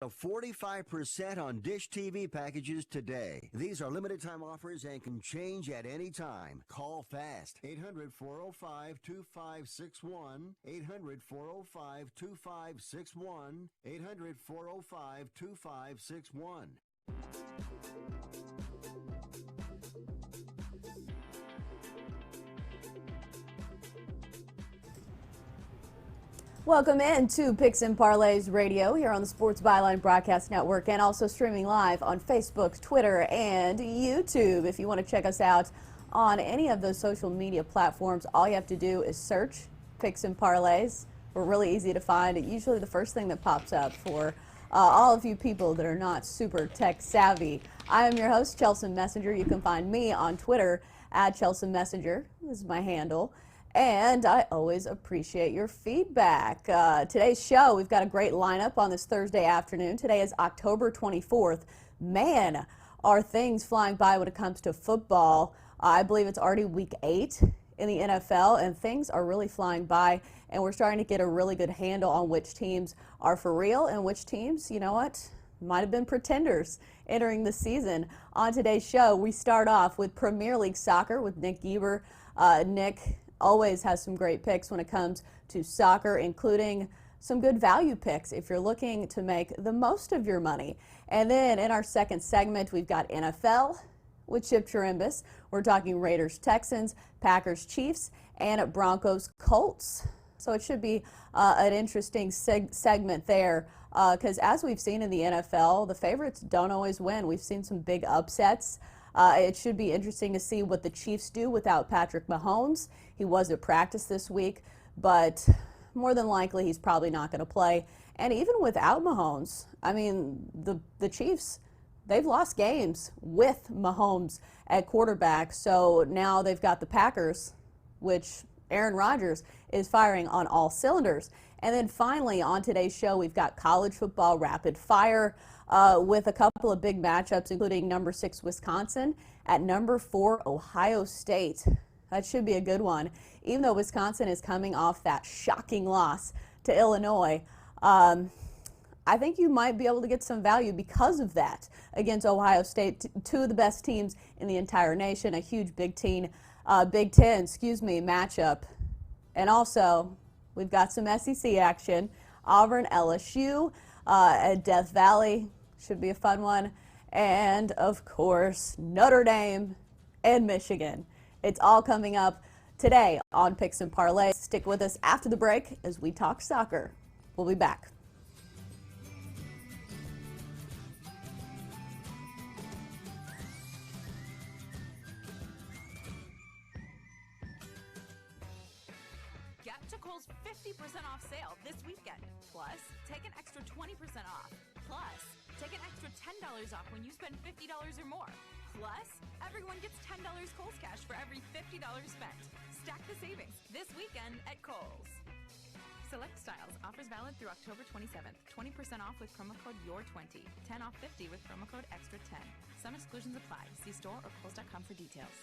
to 45% on Dish TV packages today. These are limited time offers and can change at any time. Call fast. 800-405-2561. 800-405-2561. 800-405-2561. Welcome in to Picks and Parlays Radio here on the Sports Byline Broadcast Network and also streaming live on Facebook, Twitter, and YouTube. If you want to check us out on any of those social media platforms, all you have to do is search Picks and Parlays. We're really easy to find. Usually the first thing that pops up for all of you people that are not super tech savvy. I am your host, Chelsa Messinger. You can find me on Twitter at Chelsa Messinger. This is my handle. And I always appreciate your feedback. Today's show, we've got a great lineup on this Thursday afternoon. Today is October 24th. Man, are things flying by when it comes to football. I believe it's already week 8 in the NFL, and things are really flying by. And we're starting to get a really good handle on which teams are for real and which teams, you know what, might have been pretenders entering the season. On today's show, we start off with Premier League soccer with Nick Geber. Nick always has some great picks when it comes to soccer, including some good value picks if you're looking to make the most of your money. And then in our second segment, we've got NFL with Chip Chirimbes. We're talking Raiders, Texans, Packers, Chiefs, and Broncos, Colts. So it should be an interesting segment there because as we've seen in the NFL, the favorites don't always win. We've seen some big upsets. It should be interesting to see what the Chiefs do without Patrick Mahomes. He was at practice this week, but more than likely he's probably not going to play. And even without Mahomes, I mean, the Chiefs, they've lost games with Mahomes at quarterback. So now they've got the Packers, which Aaron Rodgers is firing on all cylinders. And then finally on today's show, we've got college football rapid fire with a couple of big matchups, including number 6 Wisconsin at number 4 Ohio State. That should be a good one. Even though Wisconsin is coming off that shocking loss to Illinois, I think you might be able to get some value because of that against Ohio State, two of the best teams in the entire nation, a huge Big Ten matchup. And also, we've got some SEC action. Auburn, LSU at Death Valley should be a fun one. And, of course, Notre Dame and Michigan. It's all coming up today on Picks and Parlays. Stick with us after the break as we talk soccer. We'll be back. Get to Kohl's 50% off sale this weekend. Plus, take an extra 20% off. Plus, take an extra $10 off when you spend $50 or more. Plus, everyone gets $10 Kohl's cash for every $50 spent. Stack the savings this weekend at Kohl's. Select styles. Offers valid through October 27th. 20% off with promo code YOUR20. 10 off 50 with promo code EXTRA10. Some exclusions apply. See store or kohls.com for details.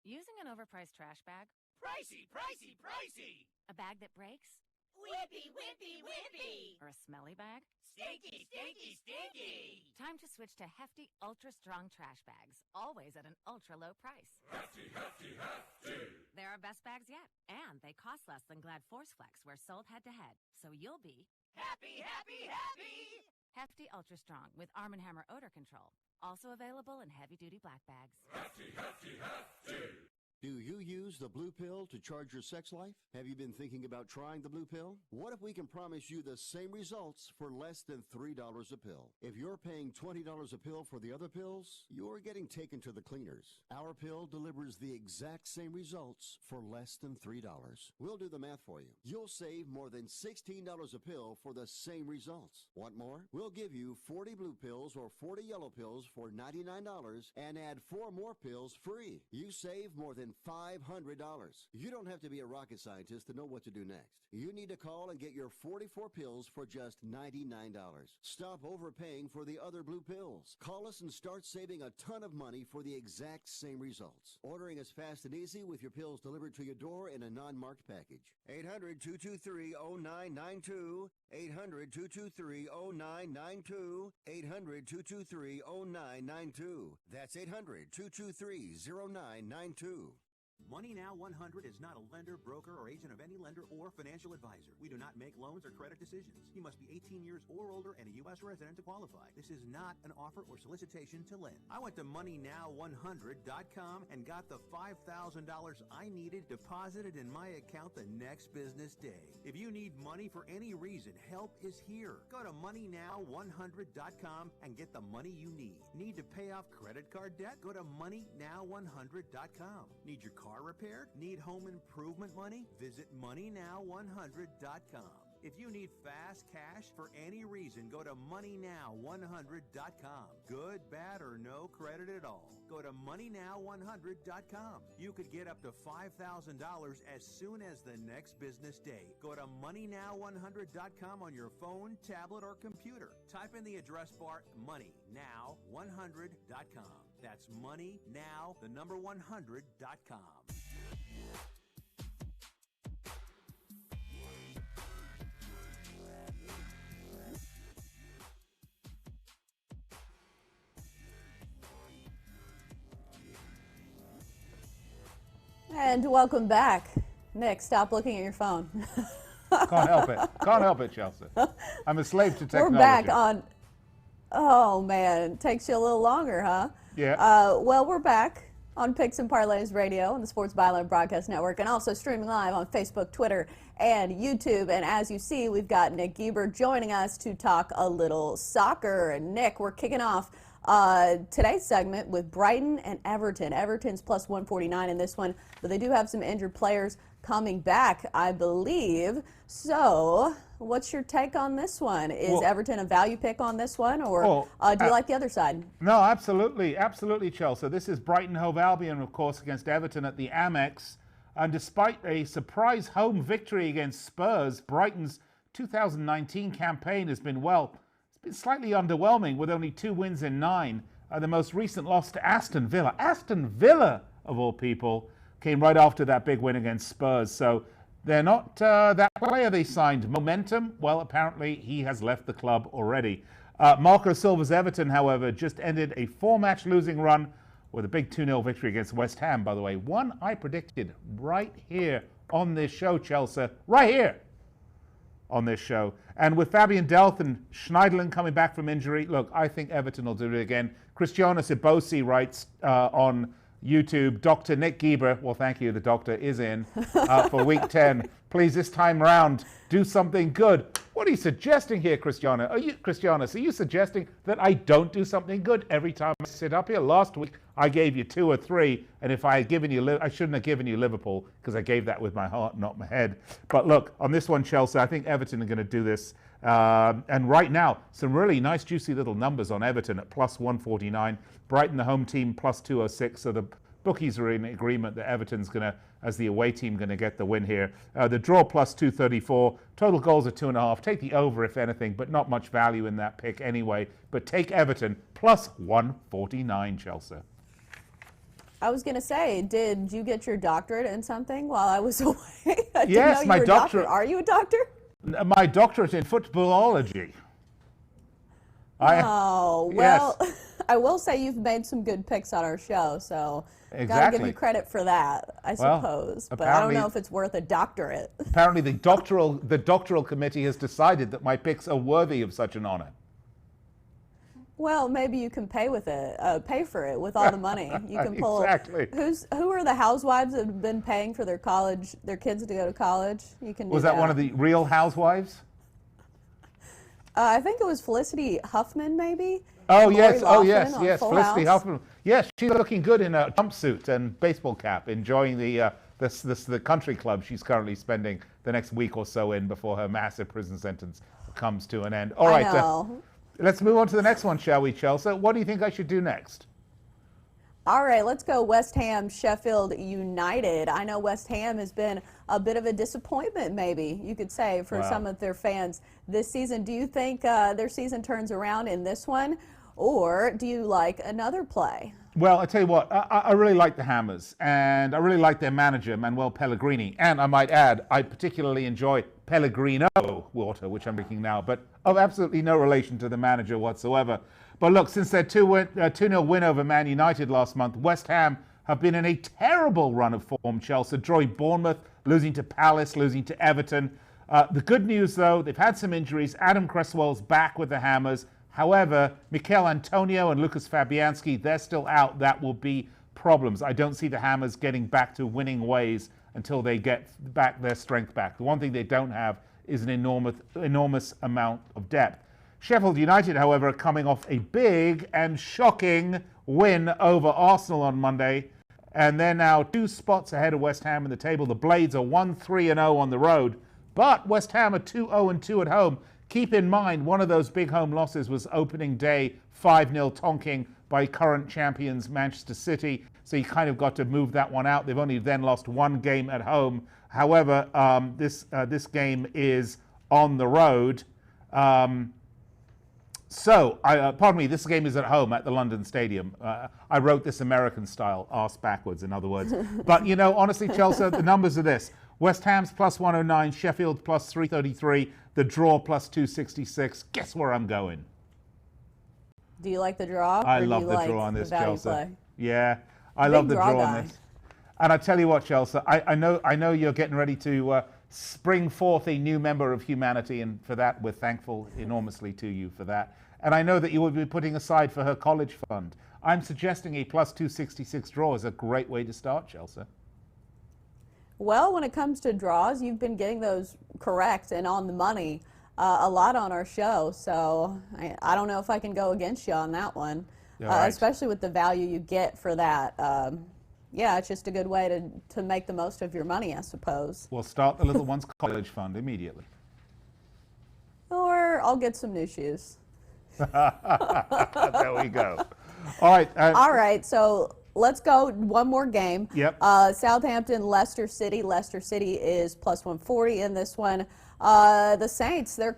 Using an overpriced trash bag? Pricey, pricey, pricey! A bag that breaks? Whippy, whippy, whippy! Or a smelly bag? Stinky, stinky, stinky! Time to switch to hefty, ultra-strong trash bags, always at an ultra-low price. Hefty, hefty, hefty! They're our best bags yet, and they cost less than Glad Force Flex, where sold head-to-head, so you'll be happy, happy, happy! Hefty Ultra Strong with Arm & Hammer odor control, also available in heavy-duty black bags. Hefty, hefty, hefty! Do you use the blue pill to charge your sex life? Have you been thinking about trying the blue pill? What if we can promise you the same results for less than $3 a pill? If you're paying $20 a pill for the other pills, you're getting taken to the cleaners. Our pill delivers the exact same results for less than $3. We'll do the math for you. You'll save more than $16 a pill for the same results. Want more? We'll give you 40 blue pills or 40 yellow pills for $99 and add 4 more pills free. You save more than than $500. You don't have to be a rocket scientist to know what to do next. You need to call and get your 44 pills for just $99. Stop overpaying for the other blue pills. Call us and start saving a ton of money for the exact same results. Ordering is fast and easy with your pills delivered to your door in a non-marked package. 800-223-0992. 800-223-0992. 800-223-0992. That's 800-223-0992. Money Now 100 is not a lender, broker, or agent of any lender or financial advisor. We do not make loans or credit decisions. You must be 18 years or older and a U.S. resident to qualify. This is not an offer or solicitation to lend. I went to MoneyNow100.com and got the $5,000 I needed deposited in my account the next business day. If you need money for any reason, help is here. Go to MoneyNow100.com and get the money you need. Need to pay off credit card debt? Go to MoneyNow100.com. Need your car repaired? Need home improvement money? Visit MoneyNow100.com. If you need fast cash for any reason, go to MoneyNow100.com. Good, bad, or no credit at all. Go to MoneyNow100.com. You could get up to $5,000 as soon as the next business day. Go to MoneyNow100.com on your phone, tablet, or computer. Type in the address bar MoneyNow100.com. That's MoneyNow, the number 100.com. And welcome back. Nick, stop looking at your phone. Can't help it. Can't help it, Chelsea. I'm a slave to technology. We're back on. Oh, man. It takes you a little longer, huh? Yeah. Well, we're back on Picks and Parlays Radio and the Sports Byline Broadcast Network, and also streaming live on Facebook, Twitter, and YouTube. And as you see, we've got Nick Gieber joining us to talk a little soccer. And Nick, we're kicking off today's segment with Brighton and Everton. Everton's plus 149 in this one, but they do have some injured players coming back, I believe. So what's your take on this one? Is Everton a value pick on this one, or do you like the other side? No, absolutely. Absolutely, Chelsea. This is Brighton Hove Albion, of course, against Everton at the Amex. And despite a surprise home victory against Spurs, Brighton's 2019 campaign has been, well, it's been slightly underwhelming with only 2 wins in 9. The most recent loss to Aston Villa. Aston Villa, of all people, came right after that big win against Spurs. So they're not that player they signed. Momentum, well, apparently he has left the club already. Marco Silva's Everton, however, just ended a 4-match losing run with a big 2-0 victory against West Ham, by the way. One I predicted right here on this show, Chelsea. Right here on this show. And with Fabian Delph and Schneiderlin coming back from injury, look, I think Everton will do it again. Cristiano Sibosi writes on YouTube, Dr. Nick Gieber, well, thank you, the doctor is in for week 10. Please, this time round, do something good. What are you suggesting here, Cristiano? Are you suggesting that I don't do something good every time I sit up here? Last week, I gave you 2 or 3, and if I had given you, I shouldn't have given you Liverpool, because I gave that with my heart, not my head. But look, on this one, Chelsea, I think Everton are going to do this. And right now, some really nice, juicy little numbers on Everton at plus 149. Brighton, the home team, plus 206. So the bookies are in agreement that Everton's going to, as the away team, going to get the win here. The draw plus 234. Total goals are 2.5. Take the over, if anything, but not much value in that pick anyway. But take Everton plus 149, Chelsea. I was going to say, did you get your doctorate in something while I was away? Yes, my doctorate. Are you a doctor? My doctorate in footballology. Oh, well, yes. I will say you've made some good picks on our show, so gotta give you credit for that, I suppose. But I don't know if it's worth a doctorate. Apparently the doctoral committee has decided that my picks are worthy of such an honor. Well, maybe you can pay for it with all the money. You can pull. Exactly. Who are the housewives that have been paying for their kids to go to college? You can. Was that one of the Real Housewives? I think it was Felicity Huffman, maybe. Oh yes, yes, Felicity Huffman. Yes, she's looking good in a jumpsuit and baseball cap, enjoying the country club she's currently spending the next week or so in before her massive prison sentence comes to an end. All right. Let's move on to the next one, shall we, Chelsea? What do you think I should do next? All right, let's go West Ham, Sheffield United. I know West Ham has been a bit of a disappointment, maybe you could say, for some of their fans this season. Do you think their season turns around in this one, or do you like another play? Well, I tell you what, I really like the Hammers, and I really like their manager, Manuel Pellegrini. And I might add, I particularly enjoy Pellegrino water, which I'm drinking now, but of absolutely no relation to the manager whatsoever. But look, since their 2-0 win over Man United last month, West Ham have been in a terrible run of form, Chelsea, drawing Bournemouth, losing to Palace, losing to Everton. The good news, though, they've had some injuries. Adam Cresswell's back with the Hammers. However, Mikel Antonio and Lucas Fabianski, they're still out. That will be problems. I don't see the Hammers getting back to winning ways until they get back their strength back. The one thing they don't have is an enormous amount of depth. Sheffield United, however, are coming off a big and shocking win over Arsenal on Monday, and they're now 2 spots ahead of West Ham in the table. The Blades are 1-3-0 on the road, but West Ham are 2-0-2 at home. Keep in mind, one of those big home losses was opening day 5-0 tonking by current champions Manchester City, so you kind of got to move that one out. They've only then lost 1 game at home. However, this game is on the road. Pardon me, this game is at home at the London Stadium. I wrote this American style, arse backwards, in other words. But, you know, honestly, Chelsea, the numbers are this. West Ham's plus 109, Sheffield plus 333, the draw plus 266. Guess where I'm going? Do you like the draw? I love the draw on this, Chelsea. Yeah, I love the draw on this. And I tell you what, Chelsea, I know you're getting ready to spring forth a new member of humanity, and for that we're thankful enormously to you for that. And I know that you will be putting aside for her college fund. I'm suggesting a plus 266 draw is a great way to start, Chelsea. Well, when it comes to draws, you've been getting those correct and on the money a lot on our show. So I don't know if I can go against you on that one, right. Especially with the value you get for that. Yeah, it's just a good way to make the most of your money, I suppose. We'll start the little one's college fund immediately. Or I'll get some new shoes. There we go. All right. All right, so let's go one more game. Yep. Southampton, Leicester City. Leicester City is plus 140 in this one. The Saints, their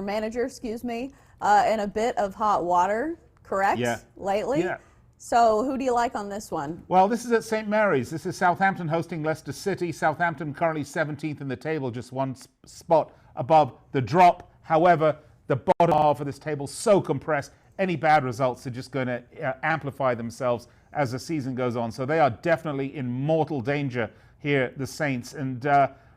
manager, in a bit of hot water, correct? Yeah. Lately? Yeah. So who do you like on this one? Well, this is at St. Mary's. This is Southampton hosting Leicester City. Southampton currently 17th in the table, just 1 spot above the drop. However, the bottom half of this table so compressed, any bad results are just going to amplify themselves as the season goes on. So they are definitely in mortal danger here, the Saints. And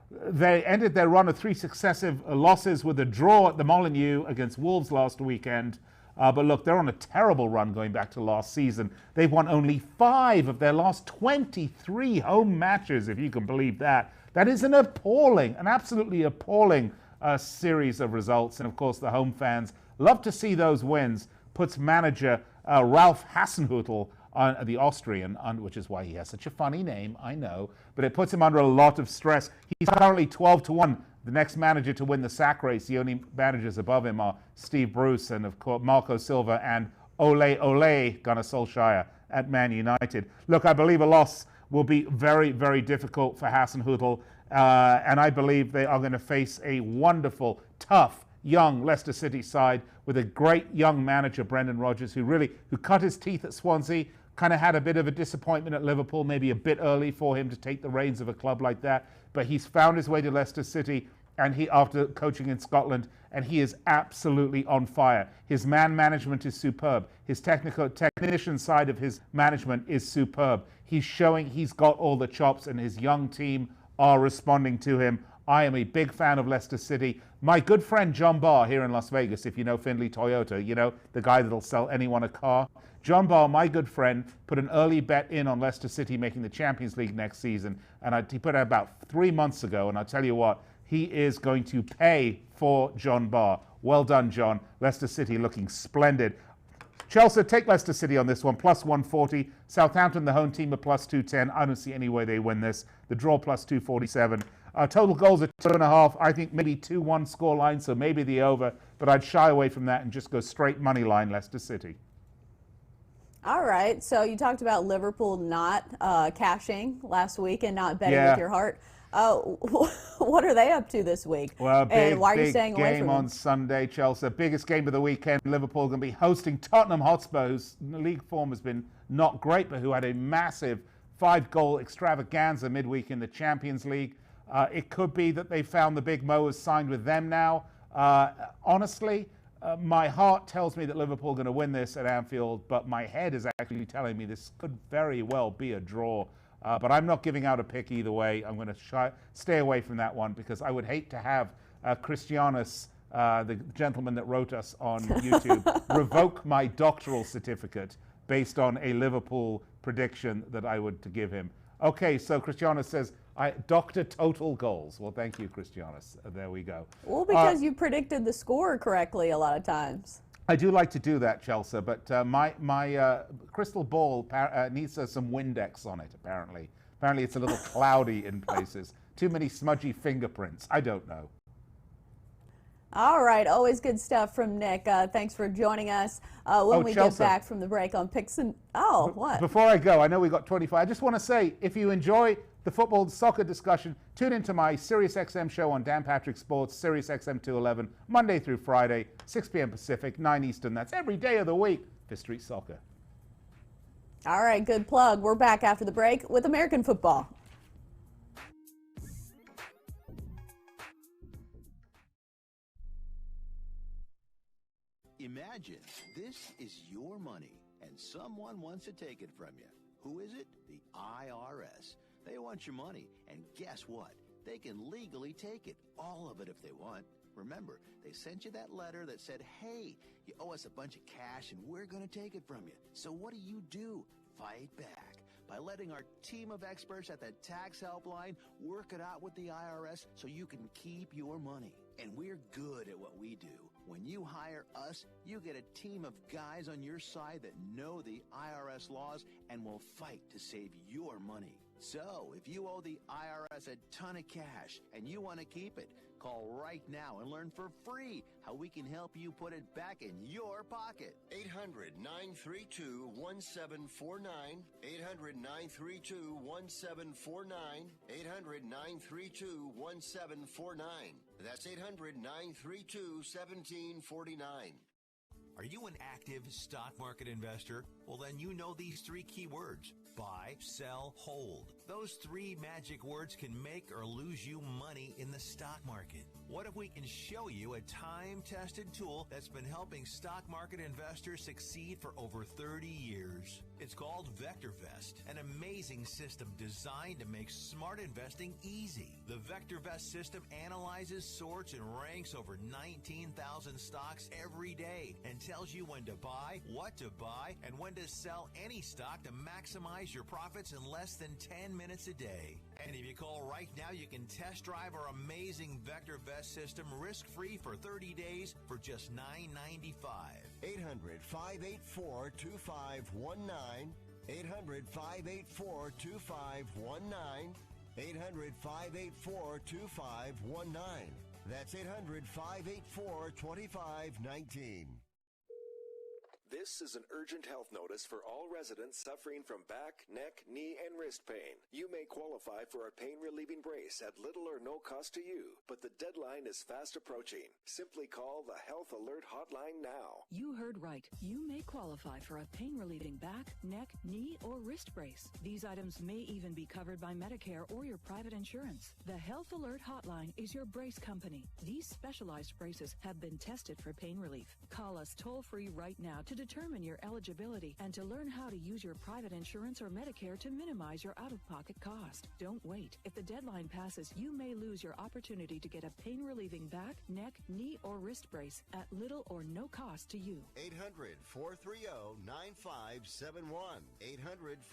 they ended their run of 3 successive losses with a draw at the Molineux against Wolves last weekend. But look, they're on a terrible run going back to last season. They've won only 5 of their last 23 home matches, if you can believe that. That is an absolutely appalling series of results. And of course, the home fans love to see those wins. Puts manager Ralph Hasenhüttl, the Austrian, which is why he has such a funny name, I know, but it puts him under a lot of stress. He's currently 12-1. The next manager to win the sack race, the only managers above him are Steve Bruce and, of course, Marco Silva and Ole Gunnar Solskjaer at Man United. Look, I believe a loss will be very, very difficult for Hasenhüttl, and I believe they are going to face a wonderful, tough, young Leicester City side with a great young manager, Brendan Rodgers, who cut his teeth at Swansea, kind of had a bit of a disappointment at Liverpool, maybe a bit early for him to take the reins of a club like that. But he's found his way to Leicester City, and after coaching in Scotland, and he is absolutely on fire. His man management is superb. His technician side of his management is superb. He's showing he's got all the chops, and his young team are responding to him. I am a big fan of Leicester City. My good friend John Barr here in Las Vegas, if you know Findlay Toyota, you know, the guy that'll sell anyone a car. John Barr, my good friend, put an early bet in on Leicester City making the Champions League next season. And he put it about 3 months ago. And I'll tell you what, he is going to pay for John Barr. Well done, John. Leicester City looking splendid. Chelsea, take Leicester City on this one, plus 140. Southampton, the home team, at plus 210. I don't see any way they win this. The draw, plus 247. Total goals at 2.5. I think maybe 2-1 scoreline, so maybe the over. But I'd shy away from that and just go straight money line Leicester City. All right. So you talked about Liverpool not cashing last week and not betting Yeah. with your heart. What are they up to this week? Well, and why are you big staying away game from on them? Sunday, Chelsea. Biggest game of the weekend. Liverpool going to be hosting Tottenham Hotspur, whose league form has been not great, but who had a massive 5-goal extravaganza midweek in the Champions League. It could be that they found the big Mo has signed with them now. Honestly, my heart tells me that Liverpool are going to win this at Anfield, but my head is actually telling me this could very well be a draw. But I'm not giving out a pick either way. I'm going to stay away from that one because I would hate to have Christianus, the gentleman that wrote us on YouTube, revoke my doctoral certificate based on a Liverpool prediction that I would to give him. Okay, so Christianus says, Dr. Total Goals. Well, thank you, Christianus. There we go. Well, because you predicted the score correctly a lot of times. I do like to do that, Chelsea, but my crystal ball needs some Windex on it, apparently. Apparently it's a little cloudy in places. Too many smudgy fingerprints. I don't know. All right. Always good stuff from Nick. Thanks for joining us. When we Chelsea, get back from the break on Picks and... Oh, what? Before I go, I know we got 25. I just want to say, if you enjoy the football soccer discussion, tune into my SiriusXM show on Dan Patrick Sports, SiriusXM 211, Monday through Friday, 6 p.m. Pacific, 9 Eastern. That's every day of the week for Street Soccer. All right, good plug. We're back after the break with American football. Imagine this is your money and someone wants to take it from you. Who is it? The IRS. They want your money, and guess what? They can legally take it, all of it if they want. Remember, they sent you that letter that said, hey, you owe us a bunch of cash and we're going to take it from you. So what do? Fight back by letting our team of experts at the tax helpline work it out with the IRS so you can keep your money. And we're good at what we do. When you hire us, you get a team of guys on your side that know the IRS laws and will fight to save your money. So, if you owe the IRS a ton of cash and you want to keep it, call right now and learn for free how we can help you put it back in your pocket. 800-932-1749. 800-932-1749. 800-932-1749. That's 800-932-1749. Are you an active stock market investor? Well, then you know these 3 key words: buy, sell, hold. Those 3 magic words can make or lose you money in the stock market. What if we can show you a time-tested tool that's been helping stock market investors succeed for over 30 years? It's called VectorVest, an amazing system designed to make smart investing easy. The VectorVest system analyzes, sorts, and ranks over 19,000 stocks every day and tells you when to buy, what to buy, and when to sell any stock to maximize your profits in less than 10 minutes a day. And if you call right now, you can test drive our amazing VectorVest system risk-free for 30 days for just $9.95. 800-584-2519. 800-584-2519. 800-584-2519. That's 800-584-2519. This is an urgent health notice for all residents suffering from back, neck, knee, and wrist pain. You may qualify for a pain-relieving brace at little or no cost to you, but the deadline is fast approaching. Simply call the Health Alert Hotline now. You heard right. You may qualify for a pain-relieving back, neck, knee, or wrist brace. These items may even be covered by Medicare or your private insurance. The Health Alert Hotline is your brace company. These specialized braces have been tested for pain relief. Call us toll-free right now to determine your eligibility and to learn how to use your private insurance or Medicare to minimize your out-of-pocket cost. Don't wait. If the deadline passes, you may lose your opportunity to get a pain-relieving back, neck, knee, or wrist brace at little or no cost to you. 800-430-9571.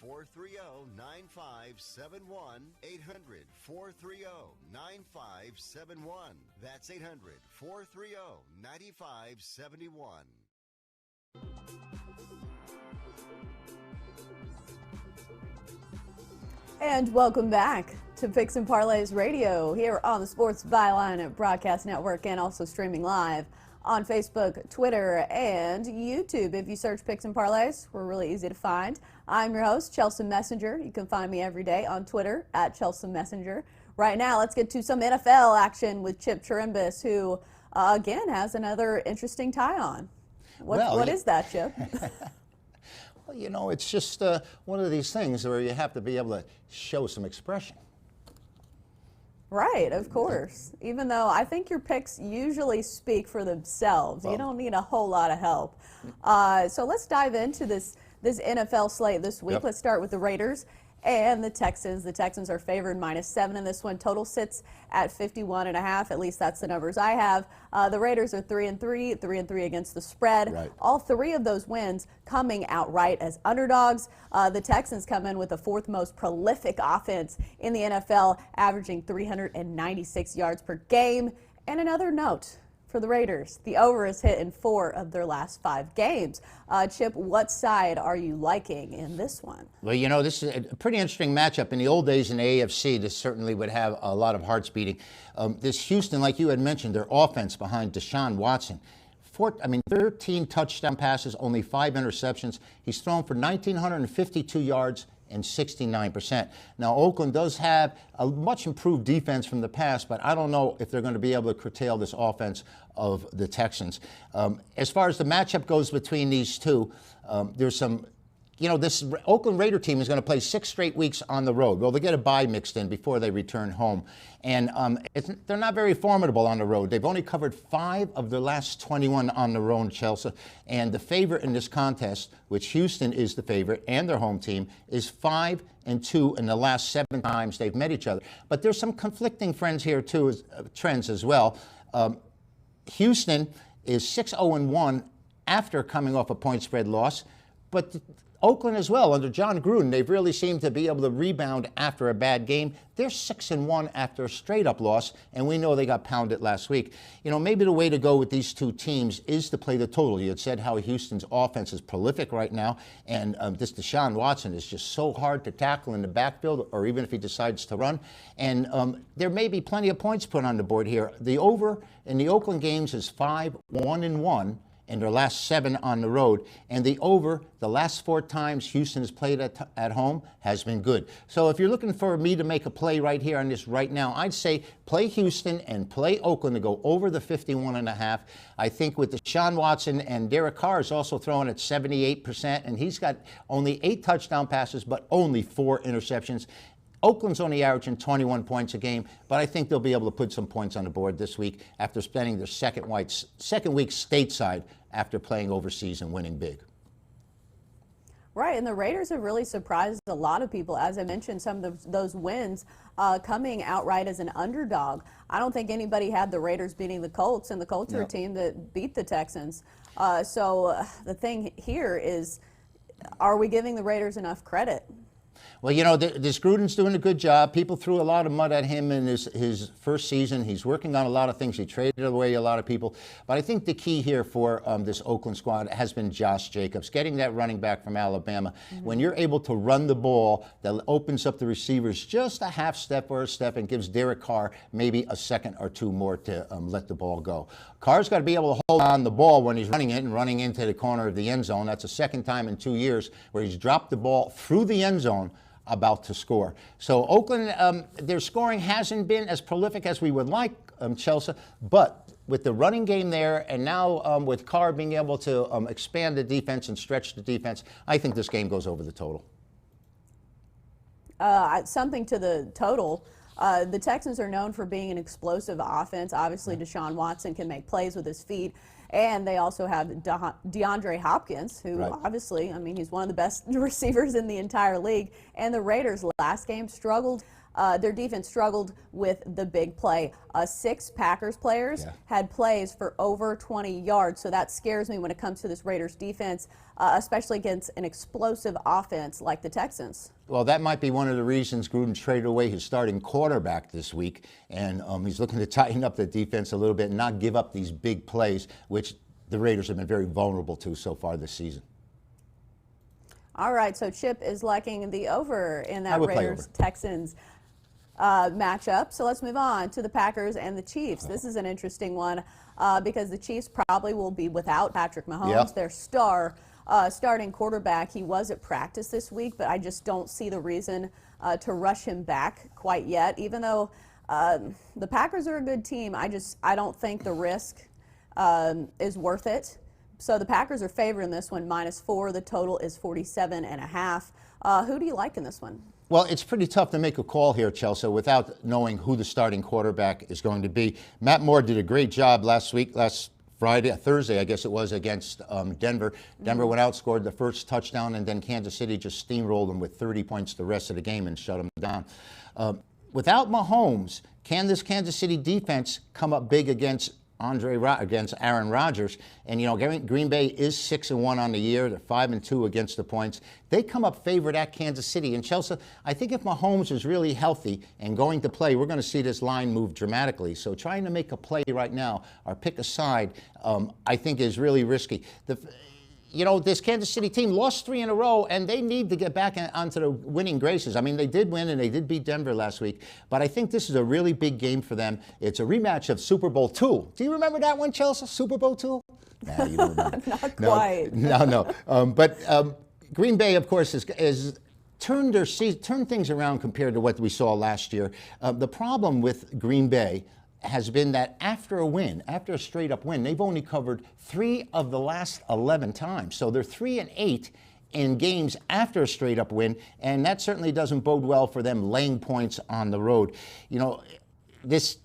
800-430-9571. 800-430-9571. That's 800-430-9571. And welcome back to to Picks and Parlays Radio here on the Sports Byline Broadcast Network and also streaming live on Facebook, Twitter, and YouTube. If you search Picks and Parlays, we're really easy to find. I'm your host, Chelsa Messinger. You can find me every day on Twitter at Chelsa Messinger. Right now, let's get to some NFL action with Chip Chirimbes, who again has another interesting tie on. What is that, Chip? Well, you know, it's just one of these things where you have to be able to show some expression. Right, of course. Even though I think your picks usually speak for themselves. You don't need a whole lot of help. So let's dive into this NFL slate this week. Yep. Let's start with the Raiders and the Texans. The Texans are favored -7 in this one. Total sits at 51.5. At least that's the numbers I have. The Raiders are 3-3, 3-3 against the spread. Right. All three of those wins coming outright as underdogs. The Texans come in with the fourth most prolific offense in the NFL, averaging 396 yards per game. And another note for the Raiders, the over is hit in 4 of their last 5 games. Chip, what side are you liking in this one? Well, you know, this is a pretty interesting matchup. In the old days in the AFC, this certainly would have a lot of hearts beating. This Houston, like you had mentioned, their offense behind Deshaun Watson. 13 touchdown passes, only 5 interceptions. He's thrown for 1,952 yards and 69%. Now, Oakland does have a much improved defense from the past, but I don't know if they're going to be able to curtail this offense of the Texans. As far as the matchup goes between these two, there's some, you know, this Oakland Raider team is going to play 6 straight weeks on the road. Well, they get a bye mixed in before they return home. And they're not very formidable on the road. They've only covered 5 of their last 21 on the road, Chelsea. And the favorite in this contest, which Houston is the favorite and their home team, is 5-2 in the last 7 times they've met each other. But there's some conflicting trends here too, trends as well. Houston is 6-0-1 after coming off a point spread loss. But Oakland as well, under John Gruden, they've really seemed to be able to rebound after a bad game. They're 6-1 after a straight-up loss, and we know they got pounded last week. You know, maybe the way to go with these two teams is to play the total. You had said how Houston's offense is prolific right now, and this Deshaun Watson is just so hard to tackle in the backfield, or even if he decides to run. And there may be plenty of points put on the board here. The over in the Oakland games is 5-1-1. In their last 7 on the road. And the over, the last 4 times Houston has played at home, has been good. So if you're looking for me to make a play right here on this right now, I'd say play Houston and play Oakland to go over the 51.5. I think with Deshaun Watson, and Derek Carr is also throwing at 78%, and he's got only 8 touchdown passes, but only 4 interceptions. Oakland's only averaging 21 points a game, but I think they'll be able to put some points on the board this week after spending their second week stateside after playing overseas and winning big. Right, and the Raiders have really surprised a lot of people. As I mentioned, some of those wins coming outright as an underdog. I don't think anybody had the Raiders beating the Colts, and the Colts are a team that beat the Texans. So the thing here is, are we giving the Raiders enough credit? Well, you know, this Gruden's doing a good job. People threw a lot of mud at him in his first season. He's working on a lot of things. He traded away a lot of people. But I think the key here for this Oakland squad has been Josh Jacobs, getting that running back from Alabama. Mm-hmm. When you're able to run the ball, that opens up the receivers just a half step or a step and gives Derek Carr maybe a second or 2 more to let the ball go. Carr's got to be able to hold on the ball when he's running it and running into the corner of the end zone. That's the second time in 2 years where he's dropped the ball through the end zone about to score. So Oakland, their scoring hasn't been as prolific as we would like, Chelsea, but with the running game there, and now with Carr being able to expand the defense and stretch the defense, I think this game goes over the total. Something to the total. The Texans are known for being an explosive offense. Obviously, Deshaun Watson can make plays with his feet. And they also have DeAndre Hopkins, who obviously, I mean, he's one of the best receivers in the entire league. And the Raiders last game struggled. Their defense struggled with the big play. 6 Packers players had plays for over 20 yards. So that scares me when it comes to this Raiders defense, especially against an explosive offense like the Texans. Well, that might be one of the reasons Gruden traded away his starting quarterback this week. And he's looking to tighten up the defense a little bit and not give up these big plays, which the Raiders have been very vulnerable to so far this season. All right, so Chip is liking the over in that Raiders-Texans. matchup. So let's move on to the Packers and the Chiefs. This is an interesting one because the Chiefs probably will be without Patrick Mahomes, their starting quarterback. He was at practice this week, but I just don't see the reason to rush him back quite yet. Even though the Packers are a good team, I don't think the risk is worth it. So the Packers are favored in this one, -4. The total is 47.5. Who do you like in this one? Well, it's pretty tough to make a call here, Chelsea, without knowing who the starting quarterback is going to be. Matt Moore did a great job last Thursday, I guess it was, against Denver. Denver went out, scored the first touchdown, and then Kansas City just steamrolled them with 30 points the rest of the game and shut them down. Without Mahomes, can this Kansas City defense come up big against Aaron Rodgers? And, you know, Green Bay is 6-1 on the year. They're 5-2 against the points. They come up favored at Kansas City. And Chelsea, I think if Mahomes is really healthy and going to play, we're going to see this line move dramatically. So trying to make a play right now or pick a side, I think is really risky. You know, this Kansas City team lost 3 in a row, and they need to get back onto the winning graces. I mean, they did win, and they did beat Denver last week. But I think this is a really big game for them. It's a rematch of Super Bowl II. Do you remember that one, Chelsea? Super Bowl II? Nah, you don't remember. Not quite. No. But Green Bay, of course, is turned things around compared to what we saw last year. The problem with Green Bay has been that after a straight-up win, they've only covered 3 of the last 11 times. So they're 3-8 in games after a straight-up win, and that certainly doesn't bode well for them laying points on the road. You know, this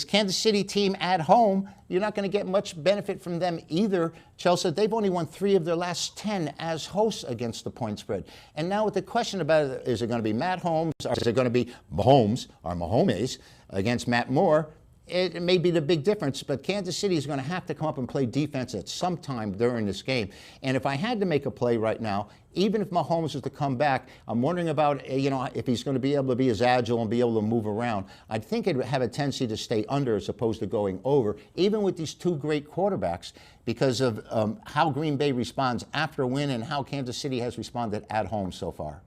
Kansas City team at home, you're not going to get much benefit from them either, Chelsea. They've only won 3 of their last 10 as hosts against the point spread. And now with the question about it, is it going to be Matt Holmes, or is it going to be Mahomes or Mahomes against Matt Moore? It may be the big difference, but Kansas City is going to have to come up and play defense at some time during this game. And if I had to make a play right now, even if Mahomes is to come back, I'm wondering about, you know, if he's going to be able to be as agile and be able to move around. I think it would have a tendency to stay under as opposed to going over, even with these 2 great quarterbacks, because of how Green Bay responds after a win and how Kansas City has responded at home so far.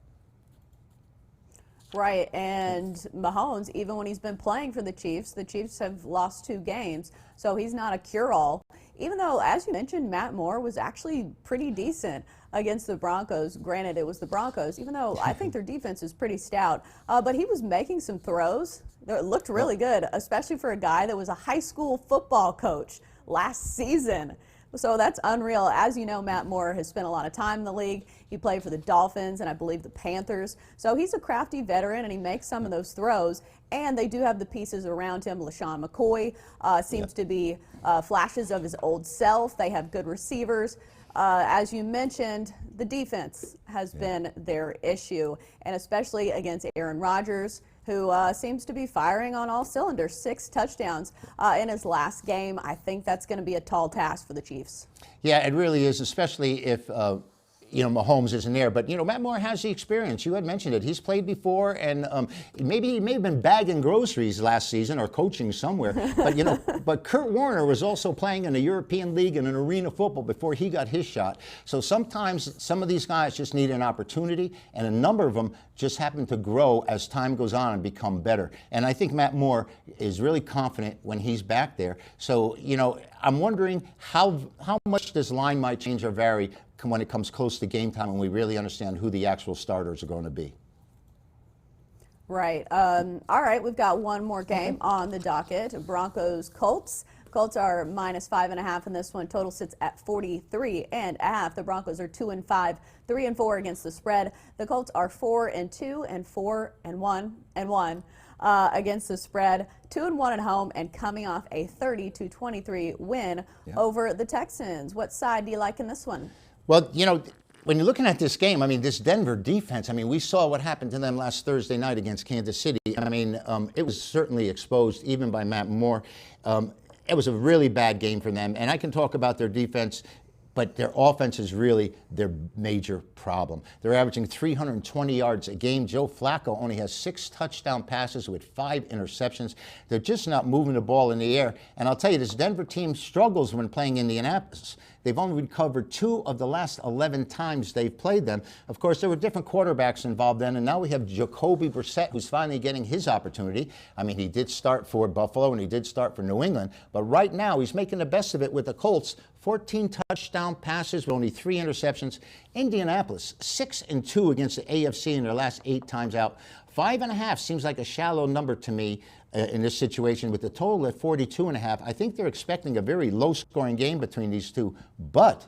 Right, and Mahomes, even when he's been playing for the Chiefs have lost 2 games, so he's not a cure-all. Even though, as you mentioned, Matt Moore was actually pretty decent against the Broncos. Granted, it was the Broncos, even though I think their defense is pretty stout. But he was making some throws that looked really good, especially for a guy that was a high school football coach last season. So that's unreal. As you know, Matt Moore has spent a lot of time in the league. He played for the Dolphins and I believe the Panthers. So he's a crafty veteran and he makes some of those throws. And they do have the pieces around him. LaShawn McCoy seems to be flashes of his old self. They have good receivers. As you mentioned, the defense has been their issue, and especially against Aaron Rodgers, who seems to be firing on all cylinders. 6 touchdowns in his last game. I think that's going to be a tall task for the Chiefs. Yeah, it really is, especially if you know, Mahomes isn't there. But, you know, Matt Moore has the experience. You had mentioned it. He's played before, and maybe he may have been bagging groceries last season or coaching somewhere. But, you know, but Kurt Warner was also playing in the European League and an arena football before he got his shot. So sometimes some of these guys just need an opportunity, and a number of them just happen to grow as time goes on and become better. And I think Matt Moore is really confident when he's back there. So, you know, I'm wondering how much this line might change or vary when it comes close to game time and we really understand who the actual starters are going to be. Right. All right, we've got one more game on the docket. Broncos-Colts. Colts are -5.5 in this one. Total sits at 43.5. The Broncos are 2-5, 3-4 against the spread. The Colts are 4-2 and 4-1 against the spread. 2-1 at home and coming off a 30-23 win over the Texans. What side do you like in this one? Well, you know, when you're looking at this game, I mean, this Denver defense, I mean, we saw what happened to them last Thursday night against Kansas City. I mean, it was certainly exposed even by Matt Moore. It was a really bad game for them. And I can talk about their defense but their offense is really their major problem. They're averaging 320 yards a game. Joe Flacco only has 6 touchdown passes with 5 interceptions. They're just not moving the ball in the air. And I'll tell you, this Denver team struggles when playing Indianapolis. They've only recovered 2 of the last 11 times they've played them. Of course, there were different quarterbacks involved then, and now we have Jacoby Brissett, who's finally getting his opportunity. I mean, he did start for Buffalo, and he did start for New England, but right now he's making the best of it with the Colts. 14 touchdown passes with only 3 interceptions. Indianapolis, 6-2 against the AFC in their last 8 times out. 5.5 seems like a shallow number to me in this situation with the total at 42.5. I think they're expecting a very low-scoring game between these two. But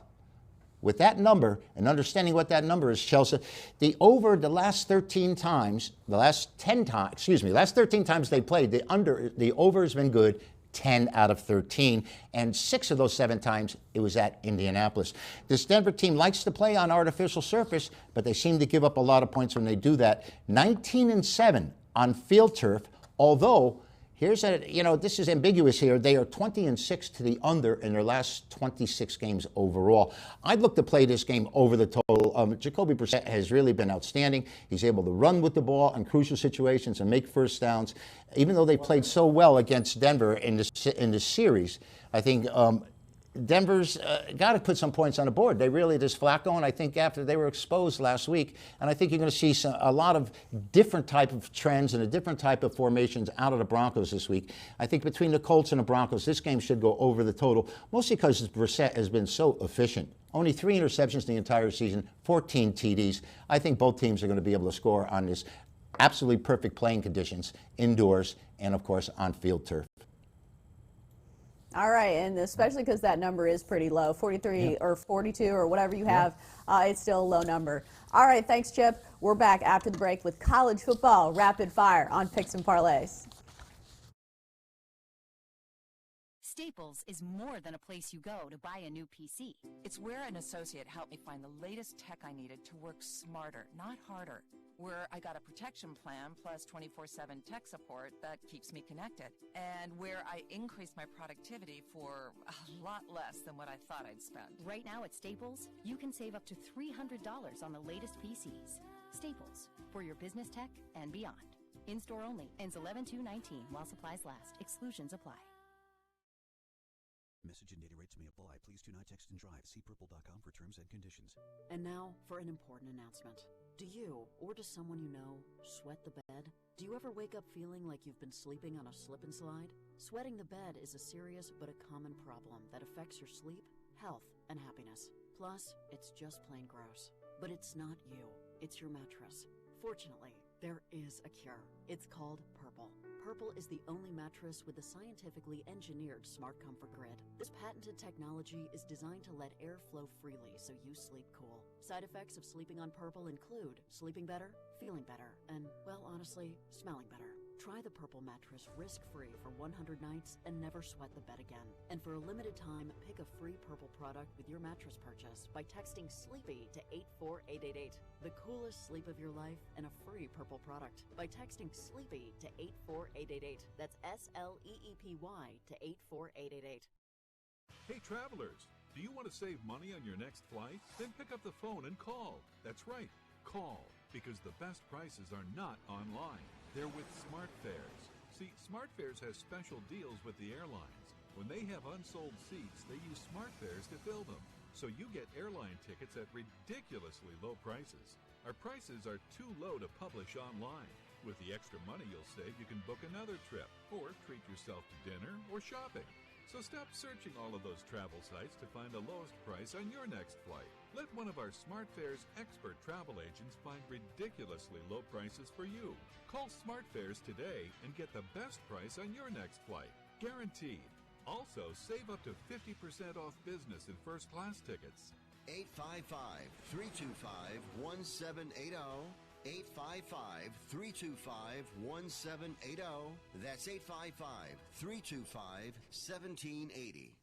with that number and understanding what that number is, Chelsa, the over the last 13 times, last 13 times they played, the over has been good. 10 out of 13, and 6 of those 7 times it was at Indianapolis. This Denver team likes to play on artificial surface, but they seem to give up a lot of points when they do that. 19-7 on field turf, although here's this is ambiguous here. They are 20-6 to the under in their last 26 games overall. I'd look to play this game over the total. Jacoby Brissett has really been outstanding. He's able to run with the ball in crucial situations and make first downs. Even though they played so well against Denver in this series, I think Denver's got to put some points on the board. They really, this Flacco, and I think after they were exposed last week, and I think you're going to see a lot of different type of trends and a different type of formations out of the Broncos this week. I think between the Colts and the Broncos, this game should go over the total, mostly because Brissett has been so efficient. Only 3 interceptions the entire season, 14 TDs. I think both teams are going to be able to score on this absolutely perfect playing conditions, indoors, and of course on field turf. All right, and especially because that number is pretty low, 43 or 42 or whatever you have, it's still a low number. All right, thanks, Chip. We're back after the break with college football rapid fire on Picks and Parlays. Staples is more than a place you go to buy a new PC. It's where an associate helped me find the latest tech I needed to work smarter, not harder. Where I got a protection plan plus 24/7 tech support that keeps me connected. And where I increased my productivity for a lot less than what I thought I'd spend. Right now at Staples, you can save up to $300 on the latest PCs. Staples, for your business tech and beyond. In-store only. Ends 11/2/19 while supplies last. Exclusions apply. Message and data rates may apply. Please do not text and drive. See purple.com for terms and conditions. And now for an important announcement. Do you, or does someone you know, sweat the bed? Do you ever wake up feeling like you've been sleeping on a slip and slide? Sweating the bed is a serious but a common problem that affects your sleep, health, and happiness. Plus, it's just plain gross. But it's not you. It's your mattress. Fortunately, there is a cure. It's called Purple. Purple is the only mattress with a scientifically engineered smart comfort grid. This patented technology is designed to let air flow freely so you sleep cool. Side effects of sleeping on Purple include sleeping better, feeling better, and, well, honestly, smelling better. Try the Purple mattress risk-free for 100 nights and never sweat the bed again. And for a limited time, pick a free Purple product with your mattress purchase by texting SLEEPY to 84888. The coolest sleep of your life and a free Purple product by texting SLEEPY to 84888. That's SLEEPY to 84888. Hey travelers, do you want to save money on your next flight? Then pick up the phone and call. That's right, call, because the best prices are not online. They're with SmartFares. See, SmartFares has special deals with the airlines. When they have unsold seats, they use SmartFares to fill them. So you get airline tickets at ridiculously low prices. Our prices are too low to publish online. With the extra money you'll save, you can book another trip, or treat yourself to dinner or shopping. So stop searching all of those travel sites to find the lowest price on your next flight. Let one of our SmartFares expert travel agents find ridiculously low prices for you. Call SmartFares today and get the best price on your next flight. Guaranteed. Also, save up to 50% off business and first class tickets. 855-325-1780. 855-325-1780. That's 855-325-1780.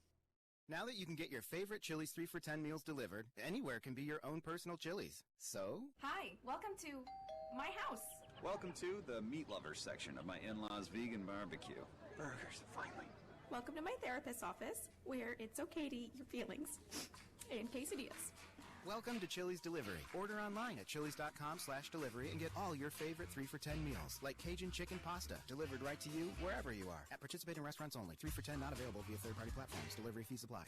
Now that you can get your favorite Chili's 3 for $10 meals delivered, anywhere can be your own personal Chili's. So? Hi, welcome to my house. Welcome to the meat lovers section of my in-laws vegan barbecue. Burgers, finally. Welcome to my therapist's office, where it's okay to eat your feelings. and quesadillas. Welcome to Chili's Delivery. Order online at chili's.com/delivery and get all your favorite 3 for $10 meals, like Cajun chicken pasta, delivered right to you wherever you are. At participating restaurants only. 3 for $10 not available via third-party platforms. Delivery fee supply.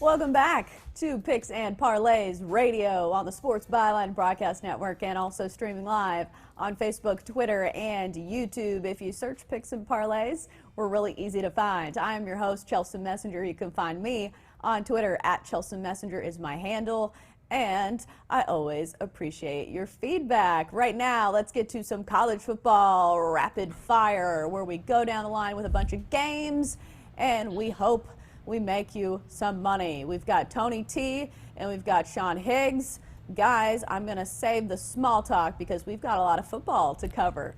Welcome back to Picks and Parlays Radio on the Sports Byline Broadcast Network and also streaming live on Facebook, Twitter, and YouTube. If you search Picks and Parlays, we're really easy to find. I am your host, Chelsa Messinger. You can find me on Twitter at Chelsa Messinger is my handle. And I always appreciate your feedback. Right now, let's get to some college football rapid fire where we go down the line with a bunch of games and we hope we make you some money. We've got Tony T and we've got Sean Higgs. Guys, I'm going to save the small talk because we've got a lot of football to cover.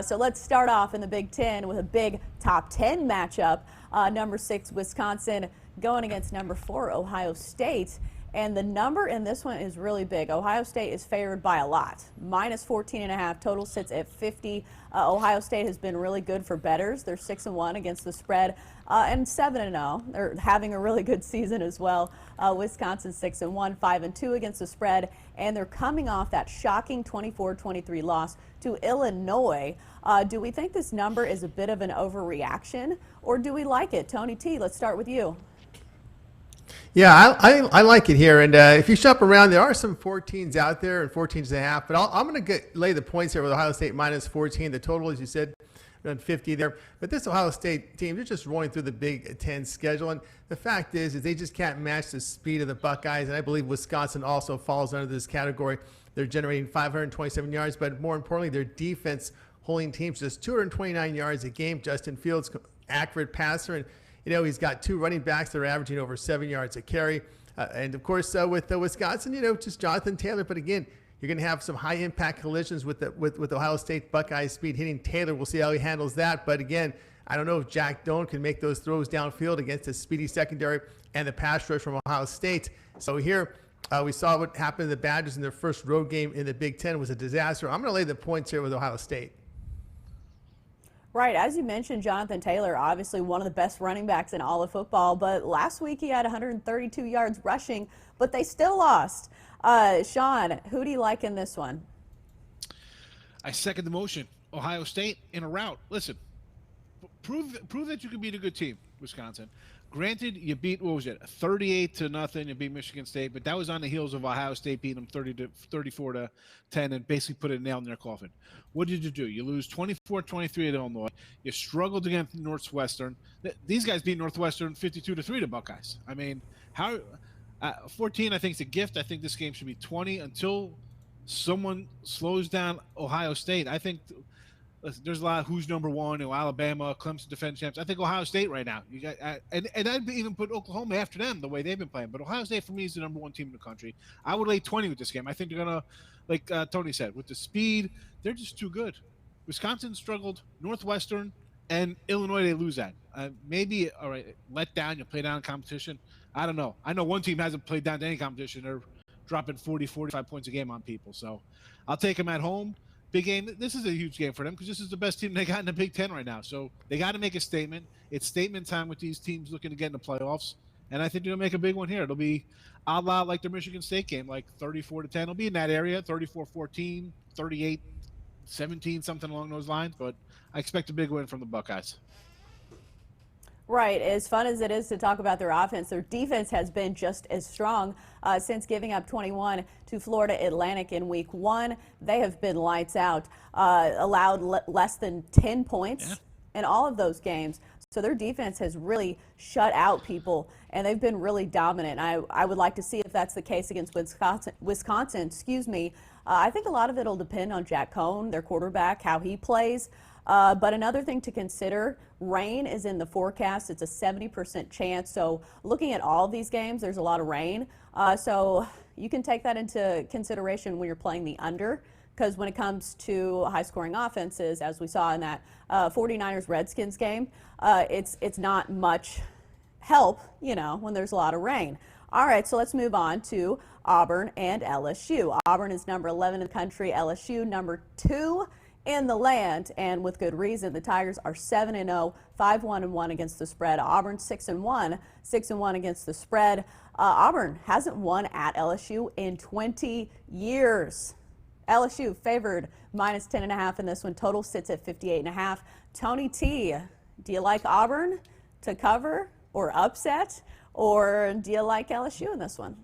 So let's start off in the Big Ten with a big top 10 matchup. Number 6, Wisconsin going against number 4, Ohio State. And the number in this one is really big. Ohio State is favored by a lot. Minus 14.5. Total sits at 50. Ohio State has been really good for bettors. They're 6-1 against the spread and 7-0. They're having a really good season as well. Wisconsin 6-1, 5-2 against the spread. And they're coming off that shocking 24-23 loss to Illinois. Do we think this number is a bit of an overreaction or do we like it? Tony T, let's start with you. Yeah, I like it here. And if you shop around, there are some 14s out there and 14.5. But I'm going to lay the points here with Ohio State minus 14. The total, as you said, around 50 there. But this Ohio State team, they're just rolling through the Big Ten schedule. And the fact is they just can't match the speed of the Buckeyes. And I believe Wisconsin also falls under this category. They're generating 527 yards. But more importantly, their defense holding teams just 229 yards a game. Justin Fields, accurate passer. And he's got 2 running backs that are averaging over 7 yards a carry. And, of course, with Wisconsin, just Jonathan Taylor. But, again, you're going to have some high-impact collisions with Ohio State Buckeyes speed hitting Taylor. We'll see how he handles that. But, again, I don't know if Jack Doan can make those throws downfield against the speedy secondary and the pass rush from Ohio State. So here we saw what happened to the Badgers in their first road game in the Big Ten. It was a disaster. I'm going to lay the points here with Ohio State. Right, as you mentioned, Jonathan Taylor, obviously one of the best running backs in all of football, but last week he had 132 yards rushing, but they still lost. Sean, who do you like in this one? I second the motion. Ohio State in a rout. Listen, prove that you can beat a good team, Wisconsin. Granted, you beat, 38-0. You beat Michigan State, but that was on the heels of Ohio State beating them 34-10 and basically put a nail in their coffin. What did you do? You lose 24-23 at Illinois. You struggled against Northwestern. These guys beat Northwestern 52-3 to Buckeyes. I mean, 14 I think is a gift. I think this game should be 20 until someone slows down Ohio State. I think there's a lot of who's number one, Alabama, Clemson defense champs. I think Ohio State right now. You got and I'd even put Oklahoma after them the way they've been playing. But Ohio State for me is the number one team in the country. I would lay 20 with this game. I think they're gonna, like Tony said, with the speed, they're just too good. Wisconsin struggled, Northwestern and Illinois they lose that. Maybe all right, let down. You play down in competition. I don't know. I know one team hasn't played down to any competition. They're dropping 40, 45 points a game on people. So I'll take them at home. Big game. This is a huge game for them because this is the best team they got in the Big Ten right now. So they got to make a statement. It's statement time with these teams looking to get in the playoffs. And I think they'll make a big one here. It'll be a la like the Michigan State game, like 34-10. It'll be in that area, 34-14, 38-17, something along those lines. But I expect a big win from the Buckeyes. Right. As fun as it is to talk about their offense, their defense has been just as strong since giving up 21 to Florida Atlantic in week 1. They have been lights out, allowed less than 10 points in all of those games. So their defense has really shut out people, and they've been really dominant. I would like to see if that's the case against Wisconsin. I think a lot of it will depend on Jack Cohn, their quarterback, how he plays. But another thing to consider, rain is in the forecast. It's a 70% chance. So looking at all of these games, there's a lot of rain. So you can take that into consideration when you're playing the under, because when it comes to high-scoring offenses, as we saw in that 49ers-Redskins game, it's not much help, when there's a lot of rain. All right, so let's move on to Auburn and LSU. Auburn is number 11 in the country. LSU number 2 in the land, and with good reason. The Tigers are 7-0, 5-1-1 against the spread. Auburn 6-1, 6-1 against the spread. Auburn hasn't won at LSU in 20 years. LSU favored minus 10.5 in this one. Total sits at 58.5. Tony T, do you like Auburn to cover or upset, or do you like LSU in this one?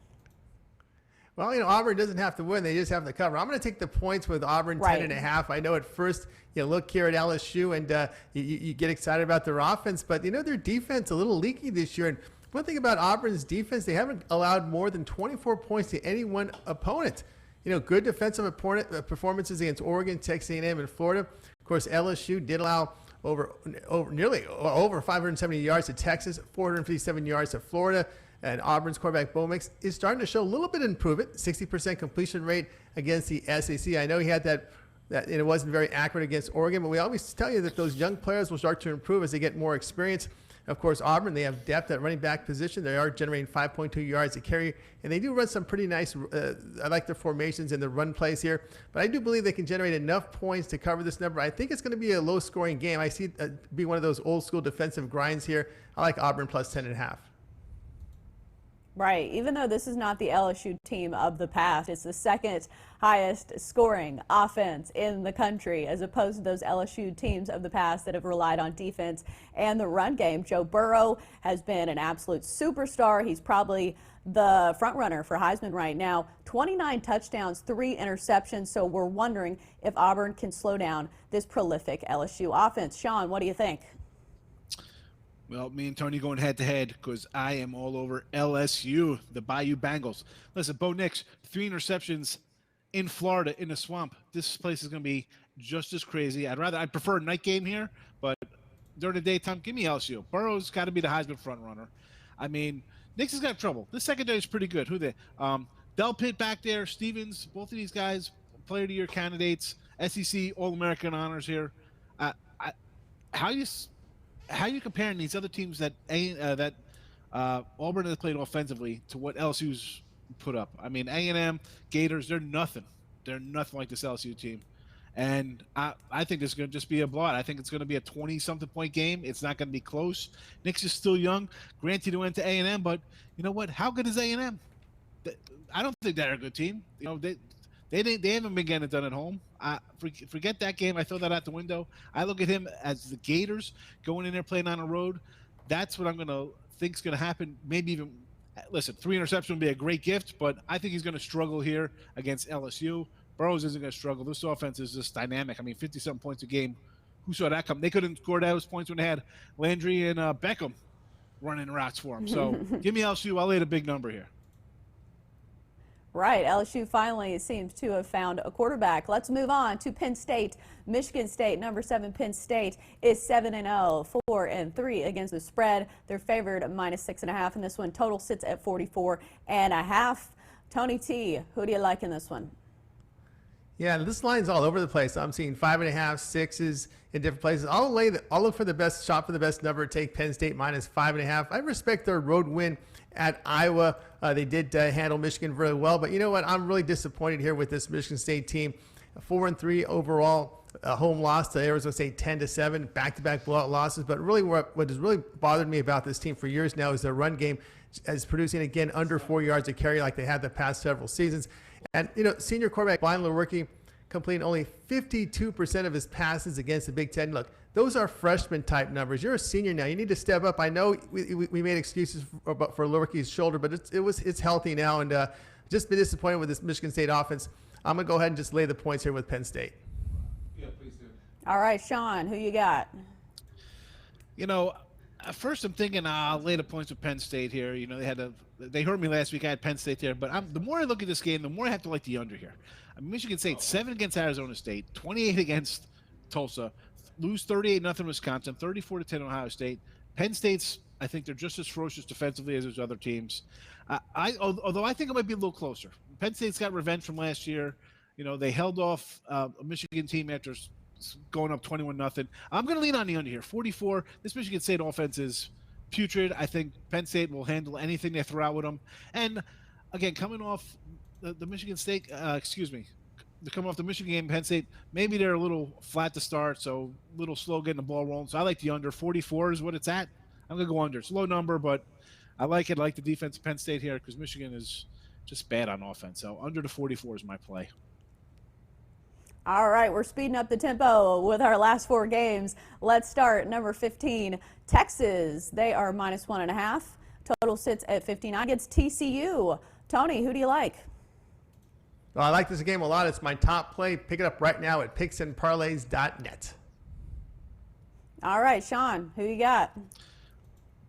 Well, Auburn doesn't have to win. They just have to cover. I'm going to take the points with Auburn, 10.5. I know at first you look here at LSU and you get excited about their offense, but their defense a little leaky this year. And one thing about Auburn's defense, they haven't allowed more than 24 points to any one opponent. Good defensive performances against Oregon, Texas A&M, and Florida. Of course, LSU did allow nearly over 570 yards to Texas, 457 yards to Florida. And Auburn's quarterback Bo Nix is starting to show a little bit of improvement, 60% completion rate against the SEC. I know he had that it wasn't very accurate against Oregon, but we always tell you that those young players will start to improve as they get more experience. Of course, Auburn, they have depth at running back position. They are generating 5.2 yards a carry, and they do run some pretty nice, I like their formations and the run plays here. But I do believe they can generate enough points to cover this number. I think it's going to be a low-scoring game. I see it be one of those old-school defensive grinds here. I like Auburn plus 10.5. Right. Even though this is not the LSU team of the past, it's the second highest scoring offense in the country, as opposed to those LSU teams of the past that have relied on defense and the run game. Joe Burrow has been an absolute superstar. He's probably the front runner for Heisman right now. 29 touchdowns, 3 interceptions. So we're wondering if Auburn can slow down this prolific LSU offense. Sean, what do you think? Well, me and Tony going head-to-head because I am all over LSU, the Bayou Bengals. Listen, Bo Nix, 3 interceptions in Florida in the swamp. This place is going to be just as crazy. I'd prefer a night game here, but during the daytime, give me LSU. Burrow's got to be the Heisman front runner. I mean, Nix has got trouble. This secondary is pretty good. Who they? Del Pitt back there, Stevens, both of these guys, Player of the Year candidates, SEC All-American honors here. How are you comparing these other teams that Auburn has played offensively to what LSU's put up? I mean, A&M, Gators, they're nothing. They're nothing like this LSU team. And I think it's going to just be a blowout. I think it's going to be a 20-something point game. It's not going to be close. Nix is still young. Granted, he went to A&M, but you know what? How good is A&M? I don't think they're a good team. They haven't been getting it done at home. Forget that game. I throw that out the window. I look at him as the Gators going in there playing on the road. That's what I'm going to think is going to happen. Maybe even, listen, 3 interceptions would be a great gift, but I think he's going to struggle here against LSU. Burrows isn't going to struggle. This offense is just dynamic. I mean, 50-something points a game. Who saw that come? They couldn't score those points when they had Landry and Beckham running routes for him. So give me LSU. I'll lay the big number here. Right. LSU finally seems to have found a quarterback. Let's move on to Penn State. Michigan State, number 7 Penn State, is 7-0, 4-3 against the spread. They're favored minus 6.5 in this one. Total sits at 44.5. Tony T, who do you like in this one? Yeah, this line's all over the place. I'm seeing 5.5, 6s in different places. I'll look for the best shot for the best number. Take Penn State minus 5.5. I respect their road win at Iowa. They did handle Michigan very well, but you know what? I'm really disappointed here with this Michigan State team. 4-3 overall, home loss to Arizona State 10-7, back-to-back blowout losses. But really, what has really bothered me about this team for years now is their run game is producing again under 4 yards a carry like they had the past several seasons. And senior quarterback Brian Lewerke completing only 52% of his passes against the Big Ten. Look, those are freshman type numbers. You're a senior now. You need to step up. I know we made excuses for Lewerke's shoulder, but it's healthy now, and just been disappointed with this Michigan State offense. I'm gonna go ahead and just lay the points here with Penn State. Yeah, please do. All right, Sean, who you got? First I'm thinking I'll lay the points with Penn State here. They hurt me last week. I had Penn State there, but the more I look at this game, the more I have to like the under here. I mean, Michigan State 7 against Arizona State, 28 against Tulsa, lose 38-0 Wisconsin, 34-10 Ohio State. Penn State's, I think they're just as ferocious defensively as those other teams. Although I think it might be a little closer. Penn State's got revenge from last year. They held off a Michigan team after going up 21-0. I'm going to lean on the under here. 44. This Michigan State offense is putrid. I think Penn State will handle anything they throw out with them. And again, coming off the Michigan State, to come off the Michigan game, Penn State, maybe they're a little flat to start, so a little slow getting the ball rolling. So I like the under. 44 is what it's at. I'm going to go under. It's a low number, but I like it. I like the defense of Penn State here because Michigan is just bad on offense. So under the 44 is my play. All right, we're speeding up the tempo with our last 4 games. Let's start number 15, Texas. They are -1.5. Total sits at 59 against TCU. Tony, who do you like? Well, I like this game a lot. It's my top play. Pick it up right now at picksandparlays.net. All right, Sean, who you got?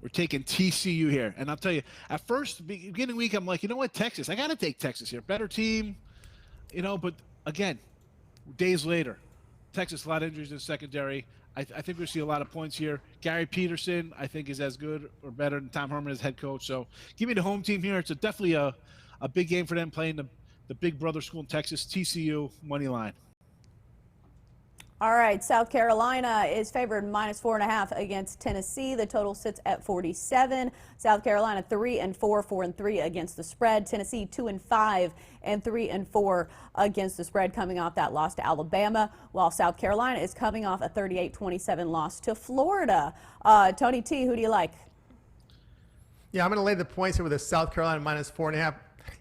We're taking TCU here. And I'll tell you, at first, beginning week, I'm like, you know what, Texas. I got to take Texas here. Better team, but again, days later, Texas, a lot of injuries in the secondary. I think we'll see a lot of points here. Gary Peterson, I think, is as good or better than Tom Herman as head coach. So give me the home team here. It's definitely a big game for them playing the big brother school in Texas, TCU, money line. All right, South Carolina is favored -4.5 against Tennessee. The total sits at 47. South Carolina 3-4, 4-3 against the spread. Tennessee 2-5 and 3-4 against the spread, coming off that loss to Alabama, while South Carolina is coming off a 38-27 loss to Florida. Tony T, who do you like? Yeah, I'm going to lay the points here with a South Carolina -4.5.